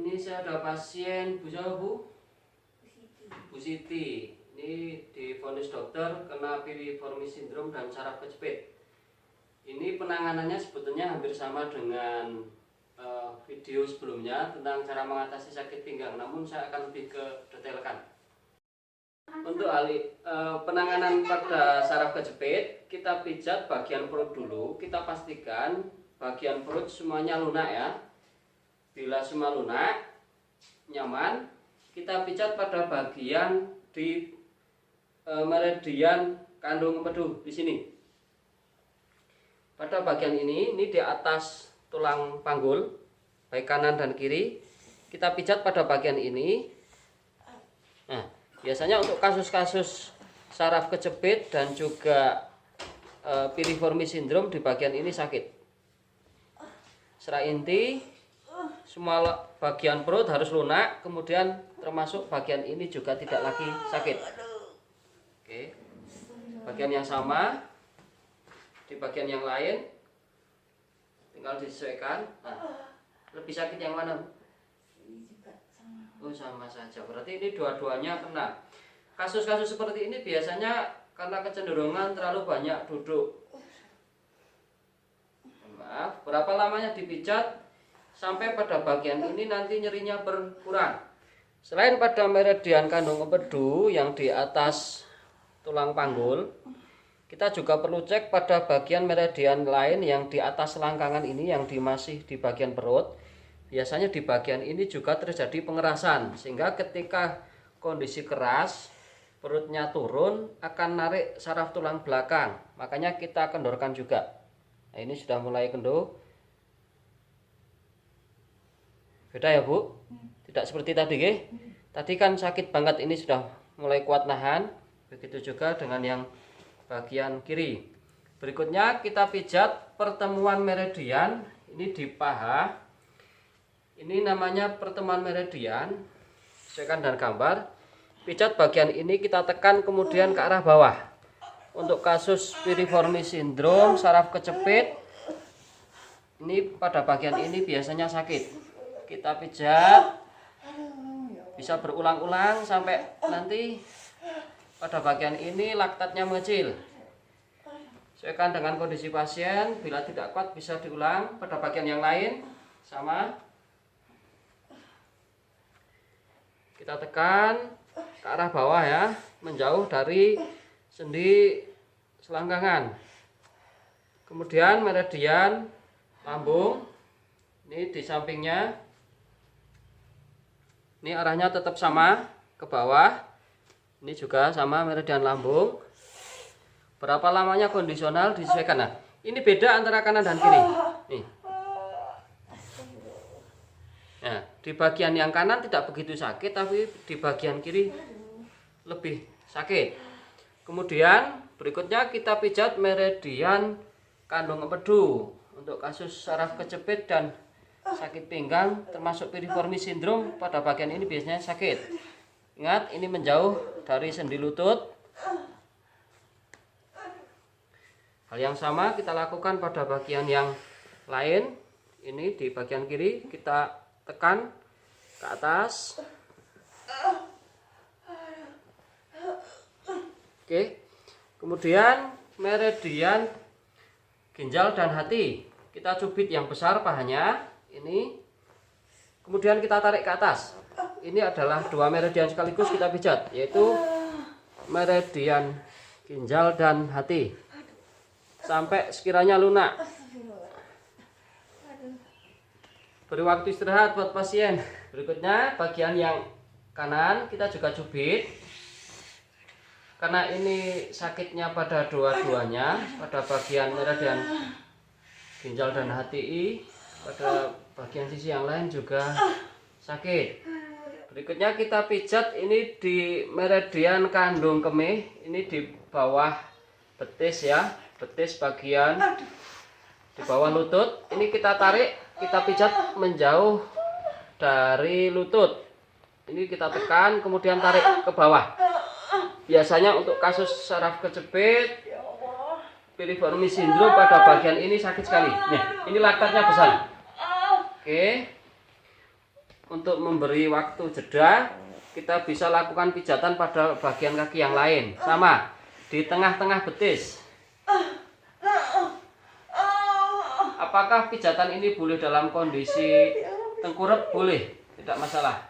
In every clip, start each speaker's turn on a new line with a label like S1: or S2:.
S1: Ini saya ada pasien Bu siapa Bu? Bu Siti. Ini divonis dokter kena piriformis sindrom dan saraf kejepit. Ini penanganannya sebetulnya hampir sama dengan video sebelumnya tentang cara mengatasi sakit pinggang, namun saya akan lebih ke detailkan. Untuk penanganan pada saraf kejepit, kita pijat bagian perut dulu. Kita pastikan bagian perut semuanya lunak ya. Bila semua lunak, nyaman, kita pijat pada bagian di meridian kandung empedu di sini. Pada bagian ini di atas tulang panggul, baik kanan dan kiri, kita pijat pada bagian ini. Nah, biasanya untuk kasus-kasus saraf kejepit dan juga piriformis sindrom di bagian ini sakit. Secara inti, semua bagian perut harus lunak, kemudian termasuk bagian ini juga tidak lagi sakit. Oke, bagian yang sama di bagian yang lain tinggal disesuaikan. Nah, lebih sakit yang mana? Oh, sama saja. Berarti ini dua-duanya kena. Kasus-kasus seperti ini biasanya karena kecenderungan terlalu banyak duduk. Maaf, berapa lamanya dipijat sampai pada bagian ini nanti nyerinya berkurang. Selain pada meridian kandung empedu yang di atas tulang panggul, kita juga perlu cek pada bagian meridian lain yang di atas selangkangan ini yang masih di bagian perut. Biasanya di bagian ini juga terjadi pengerasan, sehingga ketika kondisi keras perutnya turun akan narik saraf tulang belakang, makanya kita kendorkan juga. Nah, ini sudah mulai kendor. Beda ya Bu? Tidak seperti tadi ya? Tadi kan sakit banget, ini sudah mulai kuat nahan. Begitu juga dengan yang bagian kiri. Berikutnya kita pijat pertemuan meridian. Ini di paha. Ini namanya pertemuan meridian. Sesuaikan dengan gambar. Pijat bagian ini kita tekan kemudian ke arah bawah. Untuk kasus piriformis sindrom, saraf kejepit, ini pada bagian ini biasanya sakit. Kita pijat, bisa berulang-ulang sampai nanti pada bagian ini laktatnya mengecil. Sesuaikan dengan kondisi pasien, bila tidak kuat bisa diulang pada bagian yang lain. Sama. Kita tekan ke arah bawah ya, menjauh dari sendi selangkangan. Kemudian meridian lambung, ini di sampingnya. Ini arahnya tetap sama ke bawah. Ini juga sama meridian lambung. Berapa lamanya kondisional disesuaikan. Nah, ini beda antara kanan dan kiri. Nih. Nah, di bagian yang kanan tidak begitu sakit, tapi di bagian kiri lebih sakit. Kemudian berikutnya kita pijat meridian kandung empedu. Untuk kasus saraf kejepit dan sakit pinggang termasuk piriformis sindrom, pada bagian ini biasanya sakit. Ingat, ini menjauh dari sendi lutut. Hal yang sama kita lakukan pada bagian yang lain. Ini di bagian kiri kita tekan ke atas. Oke. Kemudian meridian ginjal dan hati. Kita cubit yang besar pahanya. Ini. Kemudian kita tarik ke atas. Ini adalah dua meridian sekaligus kita pijat, yaitu meridian ginjal dan hati, sampai sekiranya lunak. Beri waktu istirahat buat pasien. Berikutnya bagian yang kanan kita juga cubit. Karena ini sakitnya pada dua-duanya, pada bagian meridian ginjal dan hati, pada bagian sisi yang lain juga sakit. Berikutnya kita pijat ini di meridian kandung kemih, ini di bawah betis ya, betis bagian di bawah lutut. Ini kita tarik, kita pijat menjauh dari lutut. Ini kita tekan kemudian tarik ke bawah. Biasanya untuk kasus saraf kejepit, piriformis sindrom, pada bagian ini sakit sekali. Nih, ini laktatnya besar. Oke. untuk memberi waktu jeda, kita bisa lakukan pijatan pada bagian kaki yang lain. Sama, di tengah-tengah betis. Apakah pijatan ini boleh dalam kondisi tengkurap? Boleh, tidak masalah.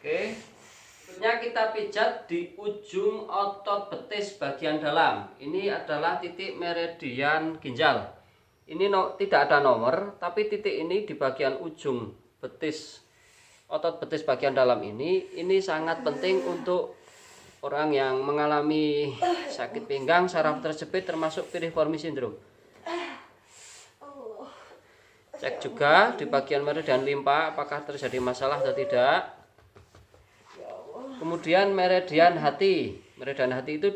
S1: Oke. Berikutnya kita pijat di ujung otot betis bagian dalam. Ini adalah titik meridian ginjal. Ini tidak ada nomor, tapi titik ini di bagian ujung betis, otot betis bagian dalam ini sangat penting untuk orang yang mengalami sakit pinggang, saraf terjepit, termasuk piriformis sindrom. Cek juga di bagian meridian limpa apakah terjadi masalah atau tidak. Kemudian meridian hati. Meridian hati itu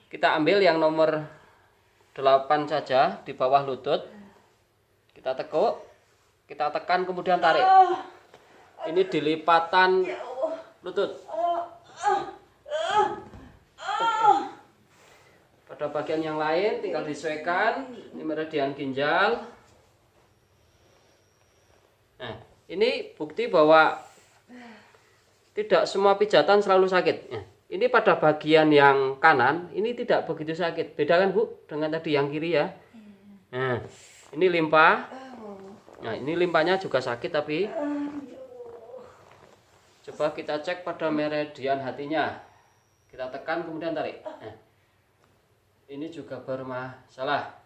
S1: kita ambil yang nomor 8 saja di bawah lutut. Kita tekuk, kita tekan, kemudian tarik. Ini di lipatan lutut. Pada bagian yang lain tinggal disesuaikan. Ini meridian ginjal. Nah, ini bukti bahwa tidak semua pijatan selalu sakit. Nah, ini pada bagian yang kanan, ini tidak begitu sakit. Beda kan, Bu, dengan tadi yang kiri ya. Nah, ini limpa. Nah, ini limpanya juga sakit tapi coba kita cek pada meridian hatinya. Kita tekan kemudian tarik. Nah, ini juga bermasalah.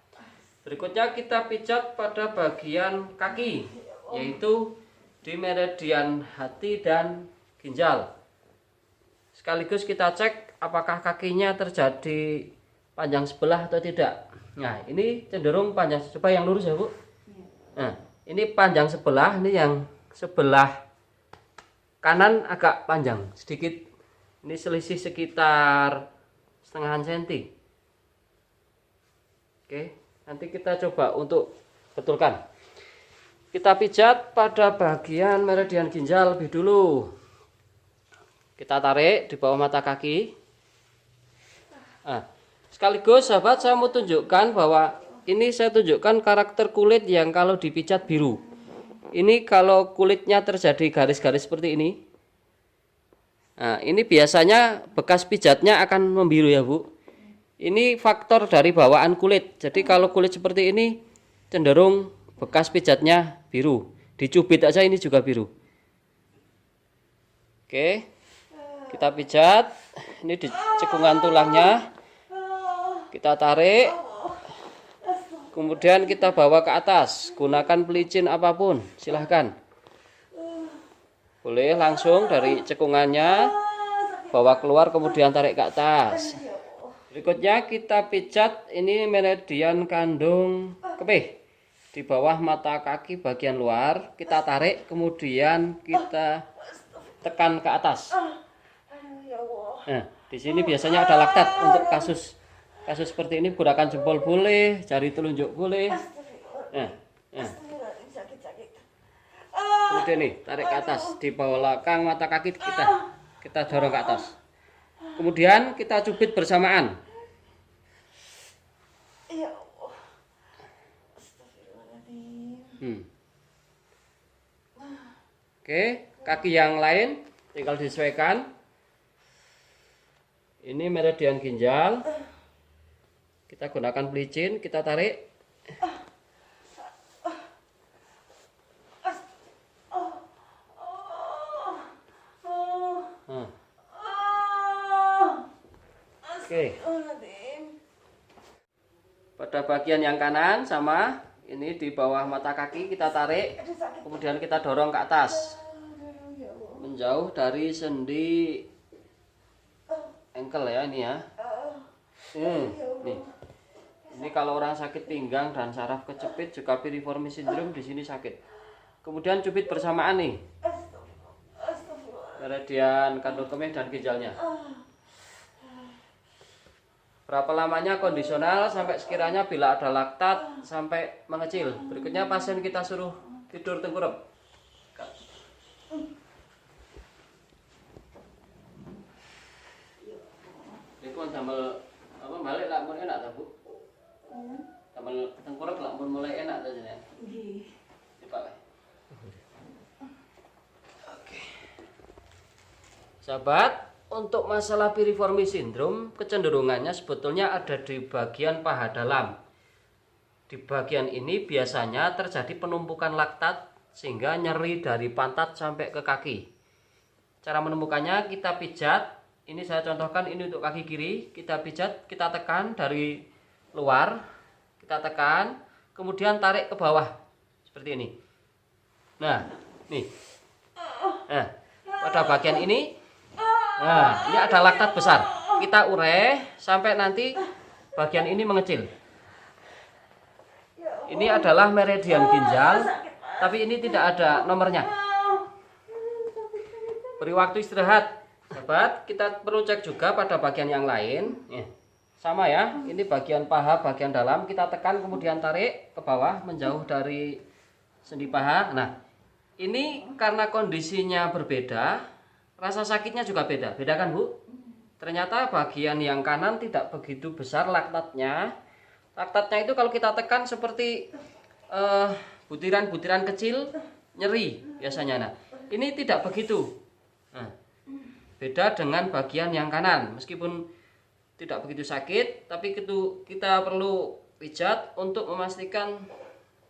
S1: Berikutnya kita pijat pada bagian kaki, yaitu di meridian hati dan ginjal. Sekaligus kita cek apakah kakinya terjadi panjang sebelah atau tidak. Nah, ini cenderung panjang. Coba yang lurus ya, Bu. Nah, ini panjang sebelah, ini yang sebelah kanan agak panjang sedikit. Ini selisih sekitar setengah senti. Oke, nanti kita coba untuk betulkan. Kita pijat pada bagian meridian ginjal lebih dulu. Kita tarik di bawah mata kaki. Nah, sekaligus sahabat, saya mau tunjukkan bahwa ini saya tunjukkan karakter kulit yang kalau dipijat biru. Ini kalau kulitnya terjadi garis-garis seperti ini. Nah, ini biasanya bekas pijatnya akan membiru ya, Bu. Ini faktor dari bawaan kulit. Jadi kalau kulit seperti ini cenderung bekas pijatnya biru. Dicubit aja ini juga biru. Oke. Kita pijat, ini di cekungan tulangnya, kita tarik, kemudian kita bawa ke atas. Gunakan pelicin apapun, silahkan. Boleh langsung dari cekungannya, bawa keluar, kemudian tarik ke atas. Berikutnya kita pijat, ini meridian kandung kepih. Di bawah mata kaki bagian luar, kita tarik, kemudian kita tekan ke atas. Nah, di sini biasanya ada laktat. Untuk kasus seperti ini gunakan jempol boleh, jari telunjuk boleh. Nah. Kemudian nih, tarik ke atas di bawah belakang mata kaki kita dorong ke atas. Kemudian kita cubit bersamaan. Oke, kaki yang lain tinggal disesuaikan. Ini meridian ginjal. Kita gunakan pelicin, kita tarik. Oke. Pada bagian yang kanan sama, ini di bawah mata kaki kita tarik, kemudian kita dorong ke atas. Menjauh dari sendi ankle ya ini ya. Nih. Ini kalau orang sakit pinggang dan saraf kejepit juga piriformis sindrom di sini sakit. Kemudian cubit bersamaan nih. Meridian kandung kemih dan ginjalnya. Berapa lamanya kondisional sampai sekiranya bila ada laktat sampai mengecil. Berikutnya pasien kita suruh tidur tengkurap. Kon damel apa balik lak mun enak ta, Bu? Damel tengkurap lak mun mulai enak ta jenengan? Nggih. Coba wae. Sahabat, untuk masalah piriformis sindrom kecenderungannya sebetulnya ada di bagian paha dalam. Di bagian ini biasanya terjadi penumpukan laktat sehingga nyeri dari pantat sampai ke kaki. Cara menemukannya kita pijat. Ini saya contohkan, ini untuk kaki kiri. Kita pijat, kita tekan dari luar. Kita tekan, kemudian tarik ke bawah. Seperti ini. Nah, nih. Nah, pada bagian ini. Nah, ini ada laktat besar. Kita urai sampai nanti bagian ini mengecil. Ini adalah meridian ginjal, tapi ini tidak ada nomornya. Beri waktu istirahat. Sahabat, kita perlu cek juga pada bagian yang lain. Sama ya, ini bagian paha bagian dalam, kita tekan kemudian tarik ke bawah menjauh dari sendi paha. Nah, ini karena kondisinya berbeda, rasa sakitnya juga beda. Beda kan, Bu? Ternyata bagian yang kanan tidak begitu besar laktatnya. Laktatnya itu kalau kita tekan seperti butiran-butiran kecil, nyeri biasanya. Nah, ini tidak begitu. Nah, beda dengan bagian yang kanan. Meskipun tidak begitu sakit, tapi itu kita perlu pijat untuk memastikan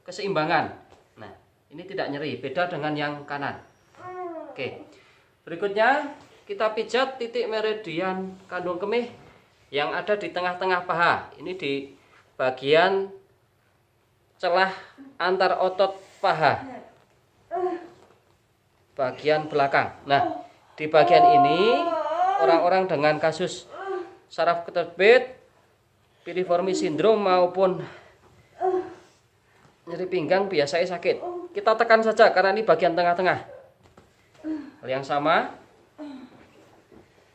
S1: keseimbangan. Nah, ini tidak nyeri, beda dengan yang kanan. Oke. Berikutnya kita pijat titik meridian kandung kemih yang ada di tengah-tengah paha. Ini di bagian celah antar otot paha. Bagian belakang. Nah, di bagian ini orang-orang dengan kasus saraf keterbit, piriformis sindrom maupun nyeri pinggang biasanya sakit. Kita tekan saja karena ini bagian tengah-tengah. Hal yang sama.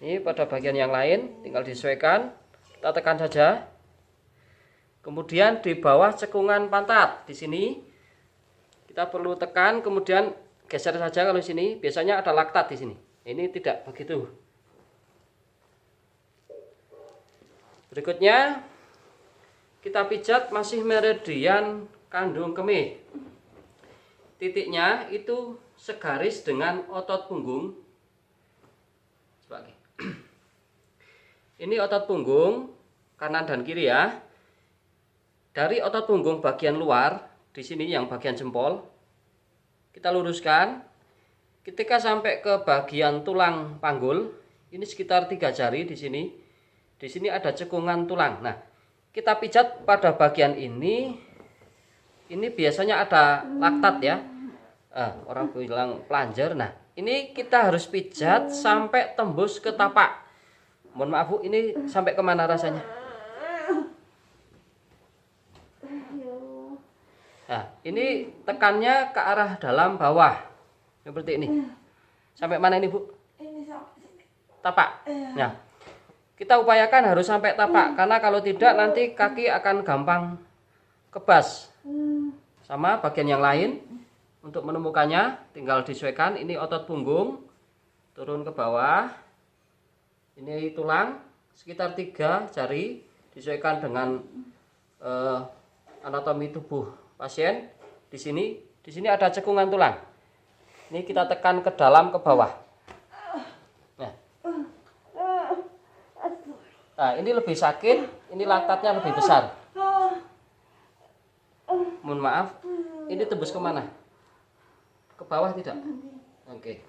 S1: Ini pada bagian yang lain tinggal disesuaikan. Kita tekan saja. Kemudian di bawah cekungan pantat di sini kita perlu tekan, kemudian geser saja kalau di sini. Biasanya ada laktat di sini. Ini tidak begitu. Berikutnya kita pijat masih meridian kandung kemih. Titiknya itu segaris dengan otot punggung. Ini otot punggung kanan dan kiri ya. Dari otot punggung bagian luar di sini yang bagian jempol kita luruskan. Ketika sampai ke bagian tulang panggul, ini sekitar 3 jari di sini. Di sini ada cekungan tulang. Nah, kita pijat pada bagian ini. Ini biasanya ada laktat ya. Orang bilang plunger. Nah, ini kita harus pijat sampai tembus ke tapak. Mohon maaf Bu, ini sampai kemana rasanya? Nah, ini tekannya ke arah dalam bawah. Seperti ini. Sampai mana ini, Bu? Tapak. Nah, kita upayakan harus sampai tapak. Karena kalau tidak nanti kaki akan gampang kebas. Sama bagian yang lain. Untuk menemukannya tinggal disesuaikan. Ini otot punggung. Turun ke bawah. Ini tulang. Sekitar 3 jari. Disesuaikan dengan anatomi tubuh pasien. Di sini ada cekungan tulang. Ini kita tekan ke dalam ke bawah. Nah, ini lebih sakit, ini laktatnya lebih besar. Mohon maaf, ini tembus kemana? Ke bawah tidak? Oke.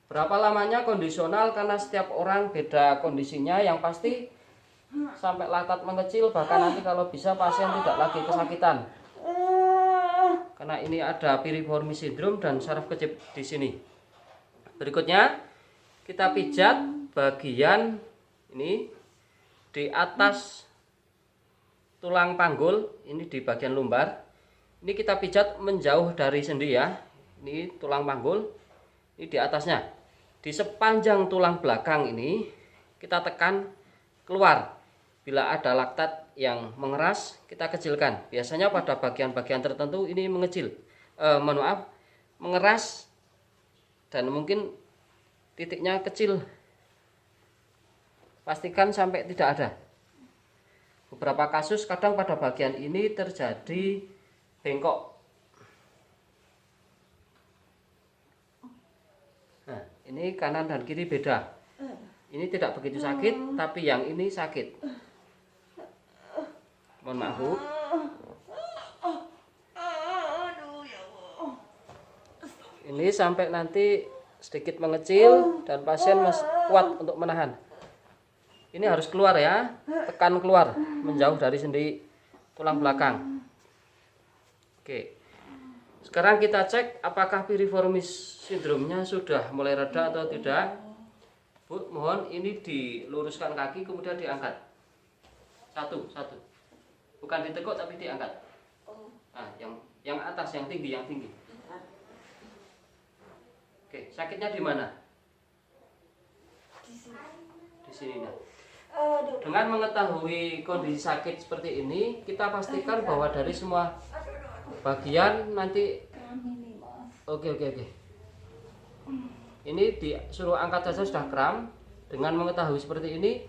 S1: Berapa lamanya kondisional karena setiap orang beda kondisinya. Yang pasti sampai laktat mengecil, bahkan nanti kalau bisa pasien tidak lagi kesakitan. Karena ini ada piriformis sindrom dan saraf kejepit di sini. Berikutnya kita pijat bagian ini di atas tulang panggul, ini di bagian lumbar. Ini kita pijat menjauh dari sendi ya. Ini tulang panggul, ini di atasnya. Di sepanjang tulang belakang ini kita tekan keluar. Bila ada laktat yang mengeras, kita kecilkan. Biasanya pada bagian-bagian tertentu ini mengecil. Mengeras dan mungkin titiknya kecil. Pastikan sampai tidak ada. Beberapa kasus kadang pada bagian ini terjadi bengkok. Nah, Ini kanan dan kiri beda. Ini tidak begitu sakit, tapi yang ini sakit. Mohon maaf Bu. Ini sampai nanti sedikit mengecil dan pasien masih kuat untuk menahan. Ini harus keluar ya, tekan keluar, menjauh dari sendi tulang belakang. Oke. Sekarang kita cek apakah piriformis sindromnya sudah mulai reda atau tidak. Bu, mohon ini diluruskan kaki kemudian diangkat. Satu. Bukan ditekuk tapi diangkat. Nah, yang atas, yang tinggi. Oke, sakitnya di mana? Di sini. Nah. Dengan mengetahui kondisi sakit seperti ini, kita pastikan bahwa dari semua bagian nanti. Oke. Ini disuruh angkat saja sudah kram. Dengan mengetahui seperti ini,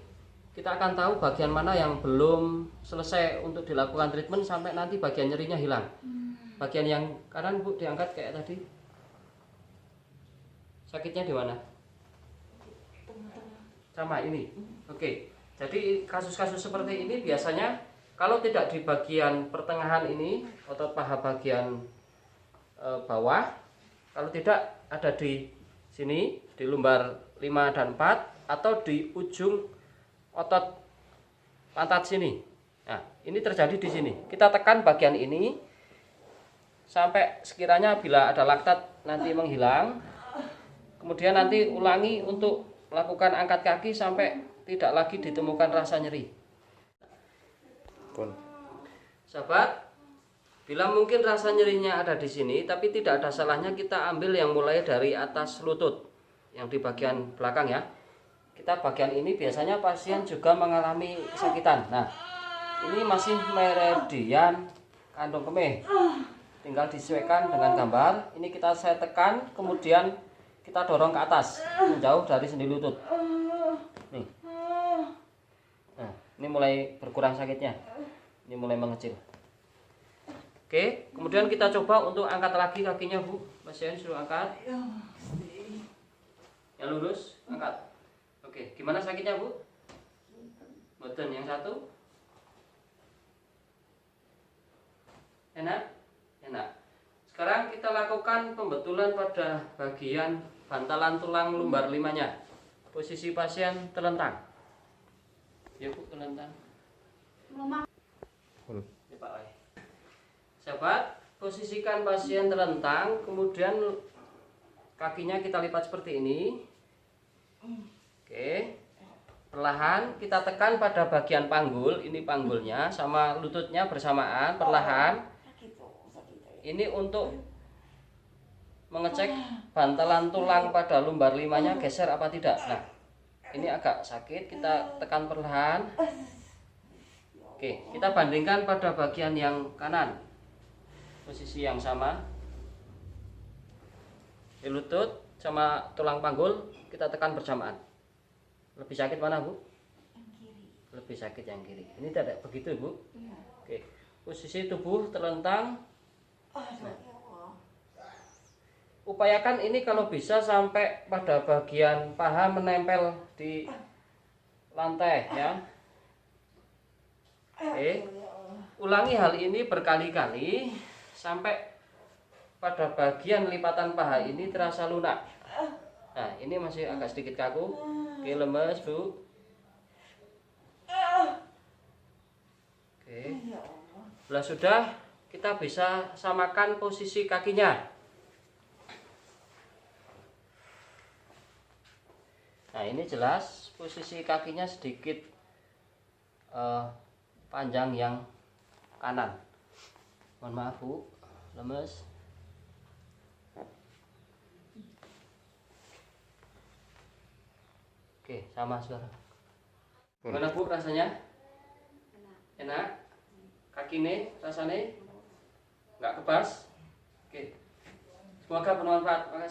S1: kita akan tahu bagian mana yang belum selesai untuk dilakukan treatment sampai nanti bagian nyerinya hilang. Bagian yang kanan Bu diangkat kayak tadi. Sakitnya di mana? Sama ini. Oke. Jadi kasus-kasus seperti ini biasanya kalau tidak di bagian pertengahan ini, otot paha bagian bawah, kalau tidak ada di sini, di lumbar 5 dan 4, atau di ujung otot pantat sini. Nah, ini terjadi di sini. Kita tekan bagian ini sampai sekiranya bila ada laktat nanti menghilang. Kemudian nanti ulangi untuk melakukan angkat kaki sampai tidak lagi ditemukan rasa nyeri. Sahabat, bila mungkin rasa nyerinya ada di sini, tapi tidak ada salahnya kita ambil yang mulai dari atas lutut, yang di bagian belakang ya. Kita bagian ini biasanya pasien juga mengalami kesakitan. Nah, ini masih meridian kantong kemih. Tinggal disesuaikan dengan gambar. Ini saya tekan, kemudian kita dorong ke atas, menjauh dari sendi lutut. Nih. Nah, ini mulai berkurang sakitnya. Ini mulai mengecil. Oke, kemudian kita coba untuk angkat lagi kakinya Bu. Pasien suruh angkat. Yang lurus, angkat. Oke, gimana sakitnya Bu? Boten yang satu. Enak? Enak. Sekarang kita lakukan pembetulan pada bagian bantalan tulang lumbar 5-nya. Posisi pasien terlentang. Ya Bu, terlentang. Ya Pak. Sahabat, posisikan pasien terlentang, kemudian kakinya kita lipat seperti ini. Oke. Perlahan kita tekan pada bagian panggul, ini panggulnya sama lututnya bersamaan, perlahan. Ini untuk mengecek bantalan tulang pada lumbar 5-nya geser apa tidak. Nah, ini agak sakit, kita tekan perlahan. Oke, kita bandingkan pada bagian yang kanan. Posisi yang sama. Di lutut sama tulang panggul kita tekan bersamaan. Lebih sakit mana Bu? Yang kiri. Lebih sakit yang kiri. Ini tidak begitu Bu? Iya. Oke, posisi tubuh terlentang. Nah, upayakan ini kalau bisa sampai pada bagian paha menempel di lantai ya. Oke. Ulangi hal ini berkali-kali sampai pada bagian lipatan paha ini terasa lunak. Nah, ini masih agak sedikit kaku. Oke, lemes Bu. Oke. Bila sudah, kita bisa samakan posisi kakinya. Nah, ini jelas posisi kakinya sedikit panjang yang kanan. Mohon maaf Bu, lemes. Oke, sama suara. Gimana Bu rasanya? Enak? Kaki nih rasanya nggak kebas? Oke. Semoga bermanfaat. Makasih.